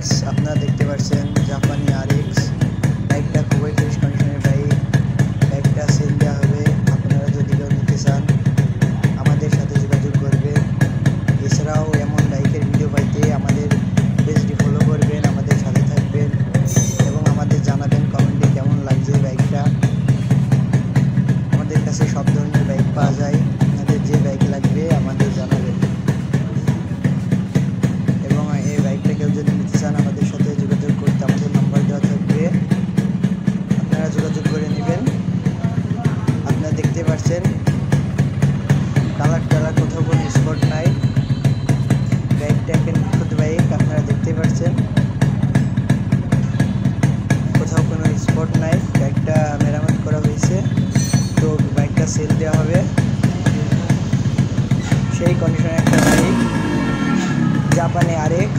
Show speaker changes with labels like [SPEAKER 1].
[SPEAKER 1] Viewers, আপনারা দেখতে পাচ্ছেন জাপানি RX বাইকটা খুবই ফ্রেশ কন্ডিশনের বাইক। বাইকটা সেল দেওয়া হবে। আপনারা যদি কেউ নিতে চান আমাদের সাথে যোগাযোগ করবেন। এছাড়াও এমন বাইকের ভিডিও পাইতে আমাদের পেজটি ফলো করবেন, আমাদের সাথে থাকবেন এবং আমাদের জানাবেন কমেন্টে কেমন লাগছে বাইকটা। আমাদের কাছে সব ধরনের বাইক পাওয়া যায়। আপনাদের যে বাইক লাগবে আমাদের জানাবেন এবং এই বাইকটা কেউ যদি নিতে চান আমাদের সাথে যোগাযোগ করতে আমাদের নাম্বার দেওয়া থাকবে, আপনারা যোগাযোগ করে নেবেন। আপনারা দেখতে পাচ্ছেন কালার কোথাও কোনো স্পট নাই। বাইকটা একটা নিখুঁত বাইক, আপনারা দেখতে পাচ্ছেন কোথাও কোনো স্পট নাই। বাইকটা মেরামত করা হয়েছে, তো বাইকটা সেল দেওয়া হবে। সেই কন্ডিশনের একটা বাইক জাপানি RX।